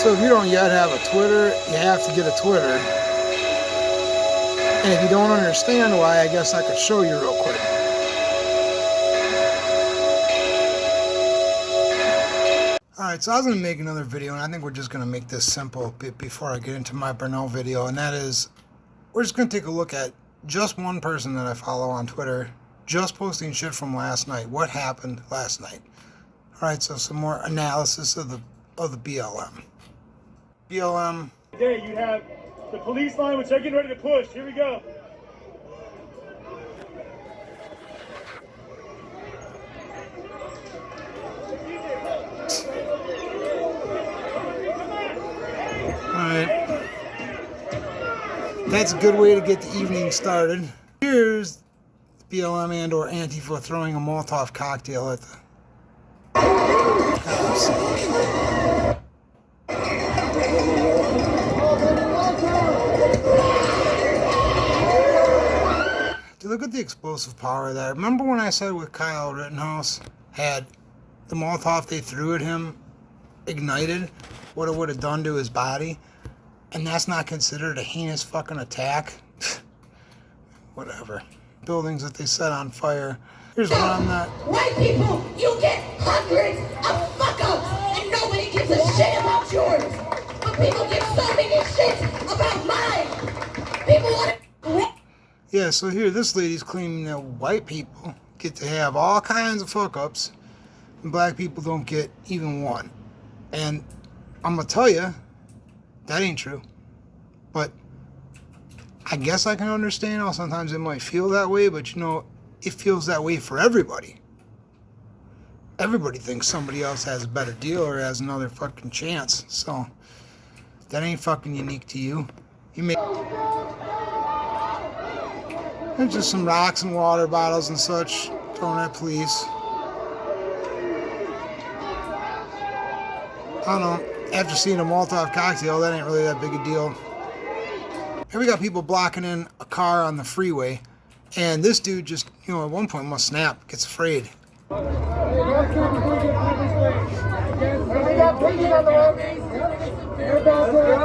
So if you don't yet have a Twitter, you have to get a Twitter. And if you don't understand why, I guess I could show you real quick. Alright, so I was going to make another video, and I think we're just going to make this simple before I get into my Burnell video, and that is, we're just going to take a look at just one person that I follow on Twitter, just posting shit from last night. What happened last night? Alright, so some more analysis of the BLM. BLM. Today you have the police line, which they're getting ready to push. Here we go. Alright. That's a good way to get the evening started. Here's the BLM and or Antifa throwing a Molotov cocktail at the cops. Dude, look at the explosive power of that. Remember when I said with Kyle Rittenhouse had the Molotov they threw at him ignited what it would have done to his body? And that's not considered a heinous fucking attack? Whatever. Buildings that they set on fire. Here's what I'm not. White people, you get hundreds of fuck-ups, and nobody gives a shit about yours. But people give so many shits about mine. People want to... Yeah, so here, this lady's claiming that white people get to have all kinds of fuck-ups, and black people don't get even one. And I'm gonna tell you, that ain't true. But I guess I can understand how sometimes it might feel that way, but you know, it feels that way for everybody. Everybody thinks somebody else has a better deal or has another fucking chance. So that ain't fucking unique to you. You may... There's just some rocks and water bottles and such thrown at police. I don't know. After seeing a Molotov cocktail, that ain't really that big a deal. Here we got people blocking in a car on the freeway, and this dude just, you know, at one point must snap, gets afraid. We got police on the road. Let's go.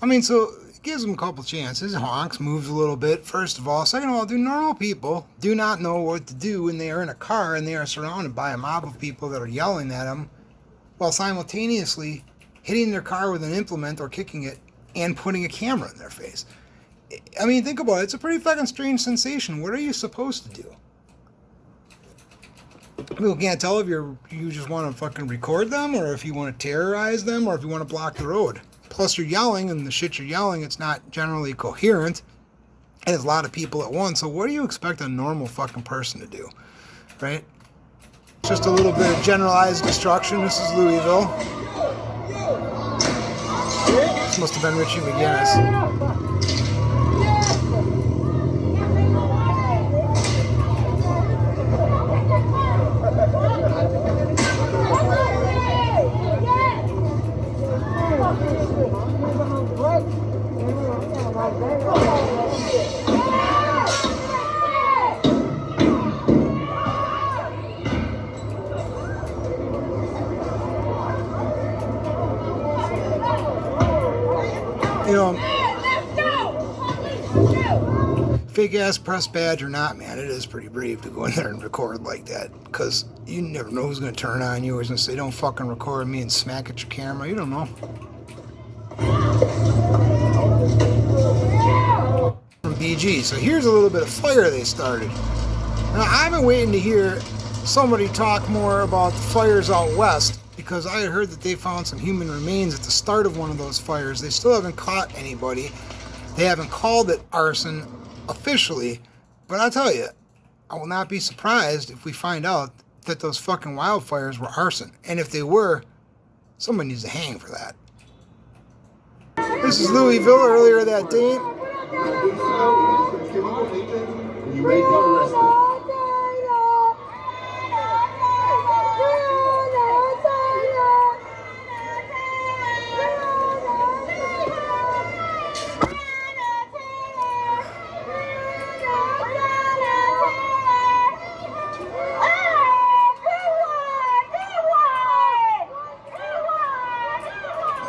I mean, so it gives them a couple chances. Honks, moves a little bit, first of all. Second of all, do normal people do not know what to do when they are in a car and they are surrounded by a mob of people that are yelling at them while simultaneously hitting their car with an implement or kicking it and putting a camera in their face? I mean, think about it. It's a pretty fucking strange sensation. What are you supposed to do? People can't tell if you just want to fucking record them or if you want to terrorize them or if you want to block the road. Plus you're yelling, and the shit you're yelling, it's not generally coherent. And there's a lot of people at once, so what do you expect a normal fucking person to do? Right? Just a little bit of generalized destruction. This is Louisville. This must have been Richie McGinnis. You know, fake ass press badge or not, man, it is pretty brave to go in there and record like that, because you never know who's going to turn on you or who's going to say, don't fucking record me and smack at your camera. You don't know. From BG. So here's a little bit of fire they started. Now, I've been waiting to hear somebody talk more about the fires out west, because I had heard that they found some human remains at the start of one of those fires. They still haven't caught anybody. They haven't called it arson officially, but I'll tell you, I will not be surprised if we find out that those fucking wildfires were arson. And if they were, somebody needs to hang for that. This is Louisville earlier that day. You may be arrested.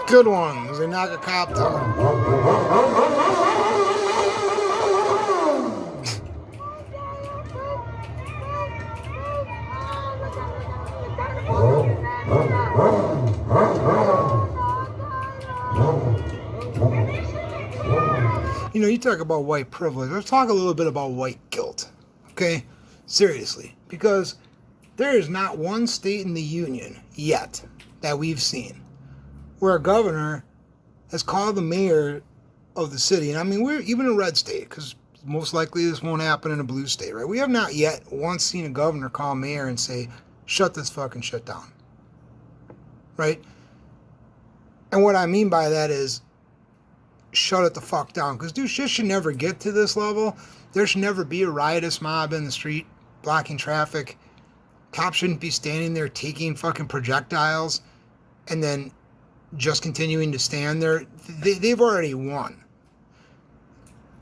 Good one, as they knock a cop down. You know, you talk about white privilege. Let's talk a little bit about white guilt. Okay? Seriously. Because there is not one state in the union yet that we've seen where a governor has called the mayor of the city, and I mean, we're even a red state, because most likely this won't happen in a blue state, right? We have not yet once seen a governor call a mayor and say, shut this fucking shit down. Right? And what I mean by that is, shut it the fuck down. Because, dude, shit should never get to this level. There should never be a riotous mob in the street blocking traffic. Cops shouldn't be standing there taking fucking projectiles and then just continuing to stand there. They've already won.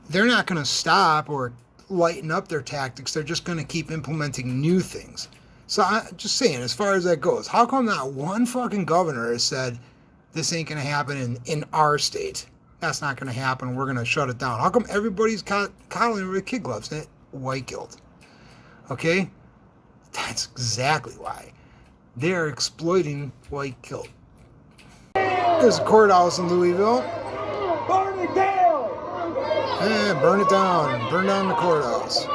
They're not going to stop or lighten up their tactics. They're just going to keep implementing new things. So I'm just saying, as far as that goes, how come not one fucking governor has said, this ain't going to happen in our state? That's not going to happen. We're going to shut it down. How come everybody's coddling with kid gloves? White guilt. Okay? That's exactly why. They're exploiting white guilt. There's a courthouse in Louisville. Burn it down! Yeah, burn it down. Burn down the courthouse.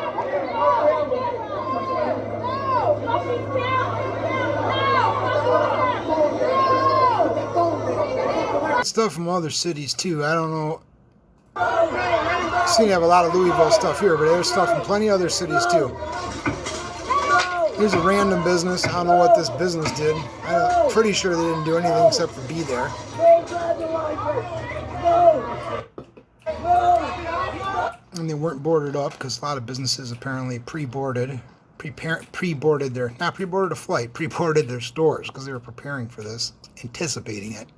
Stuff from other cities too. I don't know. I seem to have a lot of Louisville stuff here, but there's stuff from plenty of other cities too. Here's a random business. I don't know what this business did. I'm pretty sure they didn't do anything except for be there. And they weren't boarded up because a lot of businesses apparently pre-boarded their, not pre-boarded a flight, pre-boarded their stores because they were preparing for this, anticipating it.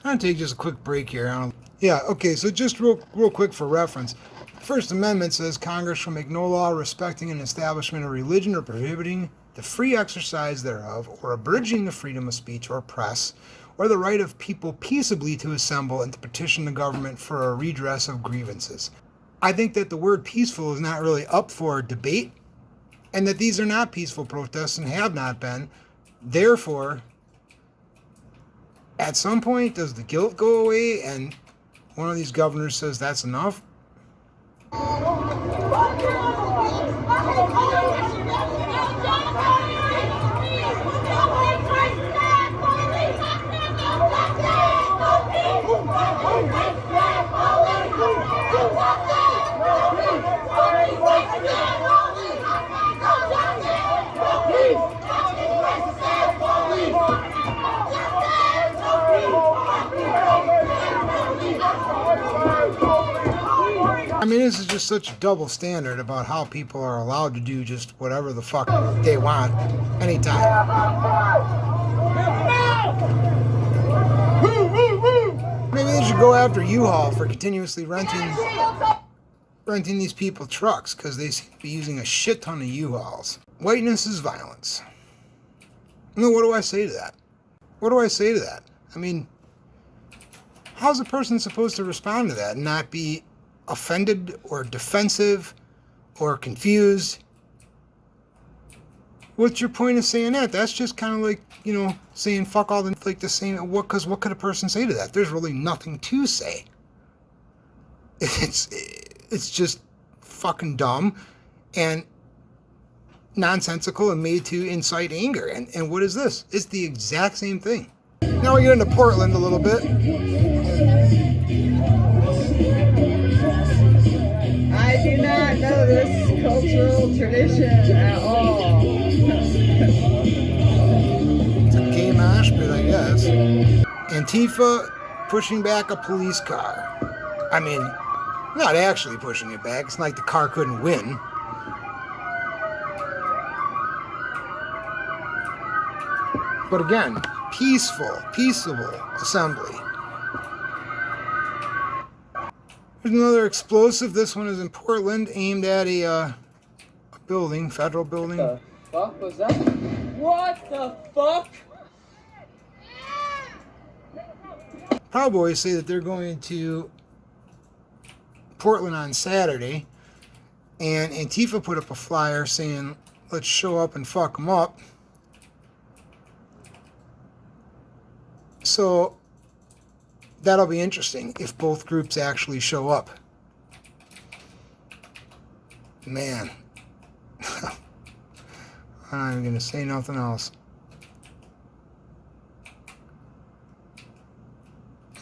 I'm going to take just a quick break here. Yeah, okay, so just real quick for reference. First Amendment says Congress shall make no law respecting an establishment of religion or prohibiting the free exercise thereof, or abridging the freedom of speech or press, or the right of people peaceably to assemble and to petition the government for a redress of grievances. I think that the word peaceful is not really up for debate, and that these are not peaceful protests and have not been. Therefore, at some point, does the guilt go away and one of these governors says that's enough? I mean, this is just such a double standard about how people are allowed to do just whatever the fuck they want, anytime. Maybe they should go after U-Haul for continuously renting these people trucks, because they seem to be using a shit ton of U-Hauls. Whiteness is violence. No, what do I say to that? What do I say to that? I mean, how's a person supposed to respond to that and not be offended or defensive or confused? What's your point of saying that? That's just kind of like, you know, saying fuck all the, like the same, because what could a person say to that? There's really nothing to say. It's just fucking dumb and nonsensical and made to incite anger. And what is this? It's the exact same thing. Now we get into Portland a little bit. I do not know this cultural tradition at all. It's a gay mosh pit, I guess. Antifa pushing back a police car. I mean, not actually pushing it back. It's not like the car couldn't win. But again, peaceable assembly. There's another explosive. This one is in Portland, aimed at a building, federal building. What the fuck was that? What the fuck? Proud Boys say that they're going to Portland on Saturday, and Antifa put up a flyer saying, let's show up and fuck them up. So that'll be interesting if both groups actually show up. Man. I'm not even going to say nothing else.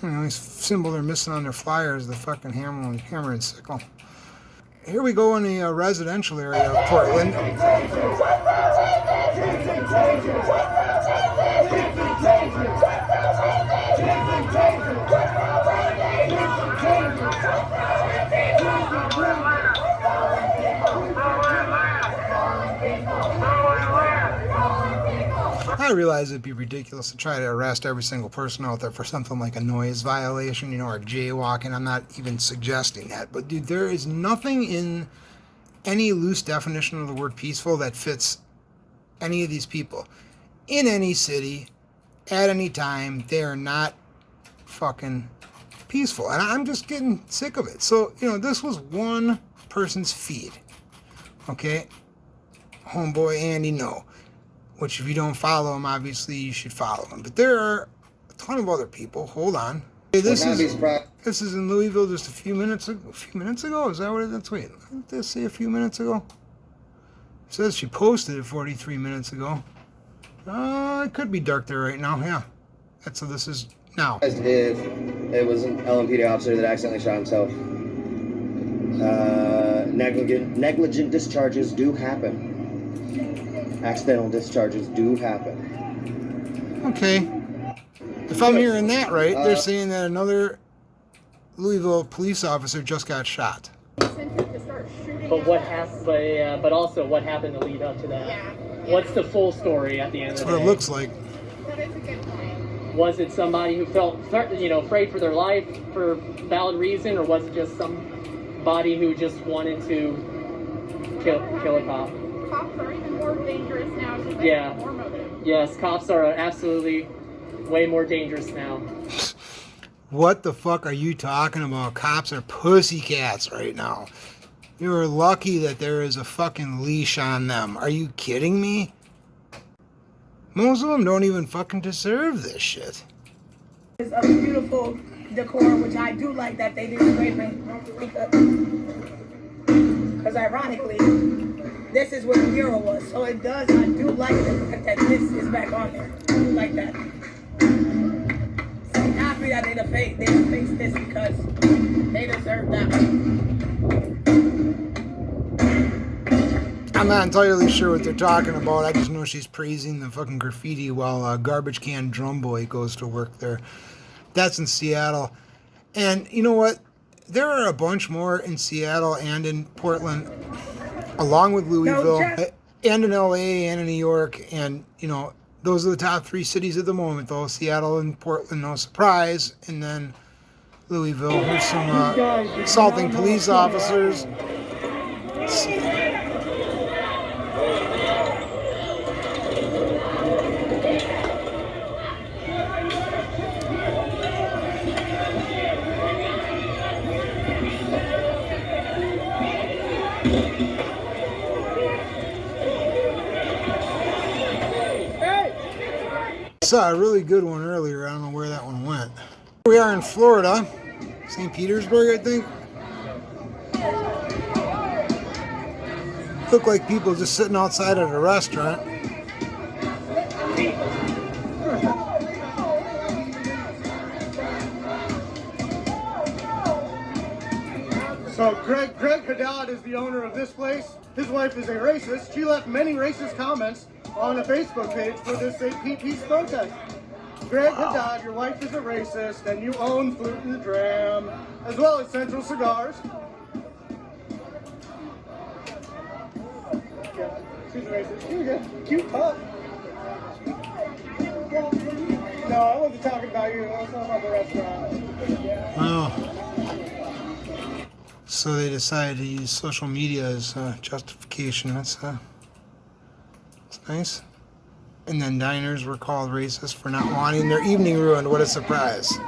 The only symbol they're missing on their flyer is the fucking hammer and sickle. Here we go in the residential area of Portland. I realize it'd be ridiculous to try to arrest every single person out there for something like a noise violation, or jaywalking. I'm not even suggesting that. But, dude, there is nothing in any loose definition of the word peaceful that fits any of these people. In any city, at any time, they are not fucking peaceful. And I'm just getting sick of it. So, this was one person's feed. Okay? Homeboy Andy Ngo. Which, if you don't follow him, obviously you should follow him. But there are a ton of other people. Hold on. Hey, this is in Louiville just a few minutes ago. Is that what it is? Wait, did this say a few minutes ago? It says she posted it 43 minutes ago. It could be dark there right now. Yeah. So this is now. If it was an LMPD officer that accidentally shot himself, negligent discharges do happen. Accidental discharges do happen. Okay. If I'm hearing that right, they're saying that another Louisville police officer just got shot. But what happened? But also, what happened to lead up to that? Yeah. What's the full story at the end That's of the what day? it looks like. That is a good point. Was it somebody who felt, afraid for their life for valid reason, or was it just somebody who just wanted to kill a cop? Cops are even more dangerous now because they Yeah. have more motive. Yes, cops are absolutely way more dangerous now. What the fuck are you talking about? Cops are pussycats right now. You're lucky that there is a fucking leash on them. Are you kidding me? Most of them don't even fucking deserve this shit. It's a beautiful decor, which I do like that they did spray paint. Because ironically, this is where the mural was. So I do like the fact that this is back on there. I do like that. So I'm happy that they defaced this because they deserve that. I'm not entirely sure what they're talking about. I just know she's praising the fucking graffiti while Garbage Can Drum Boy goes to work there. That's in Seattle. And you know what? There are a bunch more in Seattle and in Portland, along with Louisville, and in LA and in New York. And, those are the top three cities at the moment, though. Seattle and Portland, no surprise. And then Louisville. Here's some assaulting police officers. Let's see. Saw a really good one earlier. I don't know where that one went. We are in Florida, St. Petersburg, I think. Look like people just sitting outside at a restaurant. So Greg Haddad is the owner of this place. His wife is a racist. She left many racist comments on a Facebook page for this peace protest. Greg Haddad, your wife is a racist, and you own Flute and Dram, as well as Central Cigars. Yeah, she's a racist. You're good. Cute pup. No, I wasn't talking about you. I was talking about the restaurant. Oh. So they decided to use social media as justification. That's nice. And then diners were called racist for not wanting their evening ruined. What a surprise.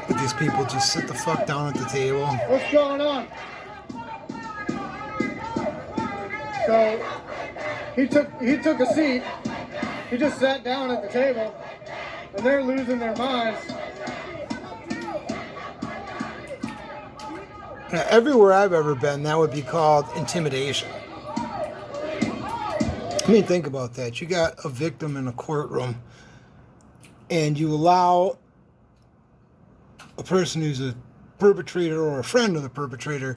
But these people just sit the fuck down at the table. What's going on? So he took a seat. He just sat down at the table, and they're losing their minds. Now, everywhere I've ever been, that would be called intimidation. I mean, think about that. You got a victim in a courtroom, and you allow a person who's a perpetrator or a friend of the perpetrator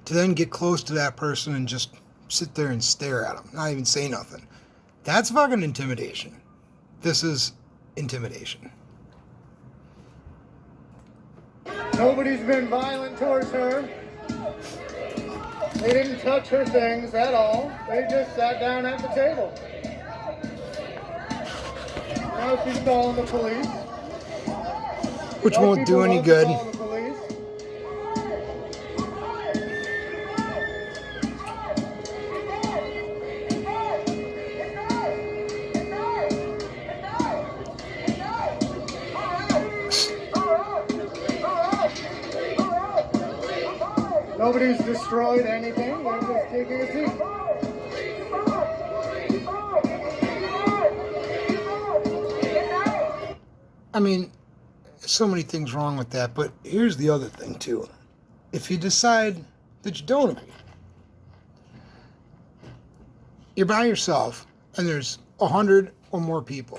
to then get close to that person and just sit there and stare at them, not even say nothing. That's fucking intimidation. This is intimidation. Nobody's been violent towards her. They didn't touch her things at all. They just sat down at the table. Now she's calling the police. Which won't do any good. Call the police. Nobody's destroyed anything. They're just taking a seat. I mean, so many things wrong with that, but here's the other thing too. If you decide that you don't agree, you're by yourself and there's 100 or more people.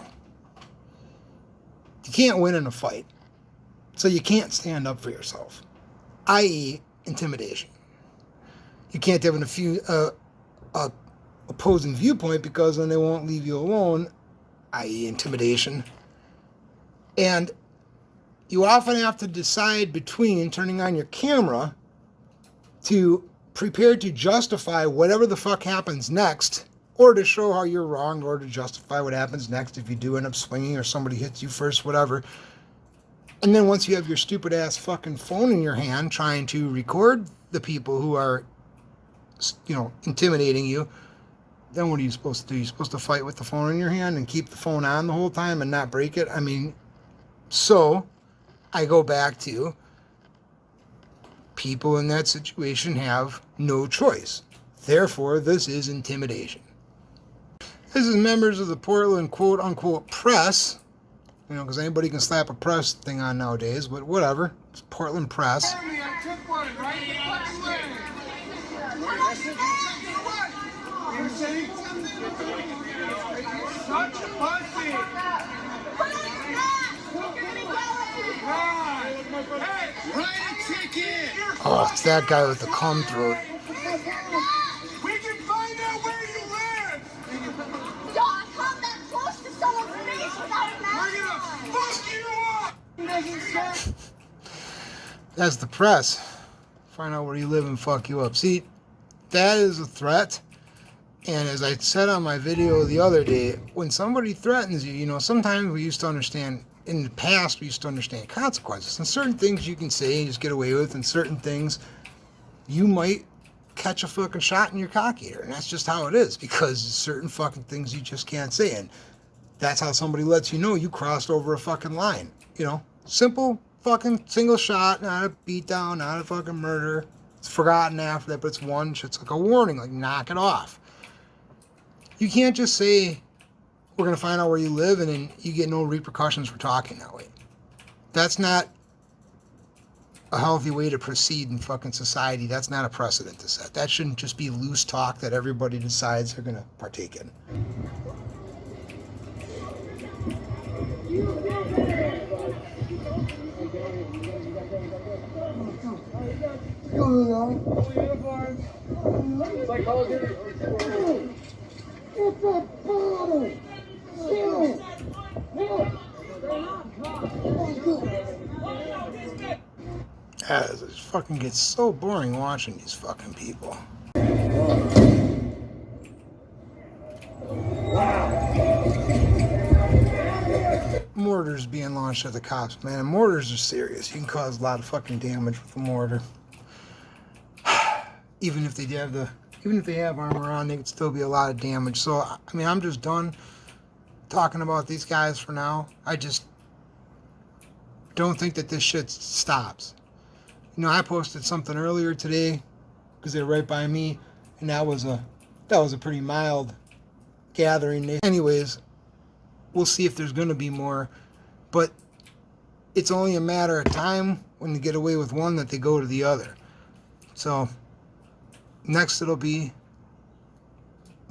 You can't win in a fight, so you can't stand up for yourself, i.e. intimidation. You can't have a opposing viewpoint because then they won't leave you alone, i.e. intimidation. And you often have to decide between turning on your camera to prepare to justify whatever the fuck happens next, or to show how you're wrong, or to justify what happens next if you do end up swinging or somebody hits you first, whatever. And then once you have your stupid ass fucking phone in your hand trying to record the people who are, intimidating you, then what are you supposed to do? You're supposed to fight with the phone in your hand and keep the phone on the whole time and not break it? I mean, so I go back to people in that situation have no choice. Therefore, this is intimidation. This is members of the Portland quote-unquote press, because anybody can slap a press thing on nowadays, but whatever. It's Portland press. Oh, it's that guy with the cum throat. We can find out where you live. Don't come that close to someone's face without a mask. We're gonna fuck you up. That's the press. Find out where you live and fuck you up. See, that is a threat. And as I said on my video the other day, when somebody threatens you, sometimes we used to understand, in the past, we used to understand consequences. And certain things you can say and just get away with, and certain things you might catch a fucking shot in your cock eater. And that's just how it is, because certain fucking things you just can't say. And that's how somebody lets you know you crossed over a fucking line. Simple fucking single shot, not a beatdown, not a fucking murder. It's forgotten after that, but it's one. It's like a warning, like knock it off. You can't just say, we're going to find out where you live, and then you get no repercussions for talking that way. That's not a healthy way to proceed in fucking society. That's not a precedent to set. That shouldn't just be loose talk that everybody decides they're going to partake in. It just fucking gets so boring watching these fucking people. Mortars being launched at the cops, man. And mortars are serious. You can cause a lot of fucking damage with a mortar. Even if they have armor on, they could still be a lot of damage. So I mean, I'm just done talking about these guys for now. I just don't think that this shit stops. You know, I posted something earlier today because they're right by me, and that was a pretty mild gathering. Anyways, we'll see if there's going to be more, but it's only a matter of time when they get away with one that they go to the other. So next it'll be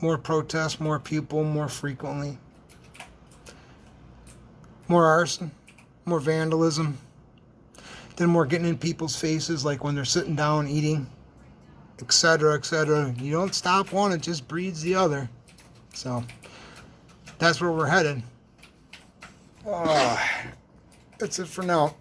more protests, more people, more frequently, more arson, more vandalism. Then more getting in people's faces, like when they're sitting down eating, etc., etc. You don't stop one, it just breeds the other. So that's where we're headed. That's it for now.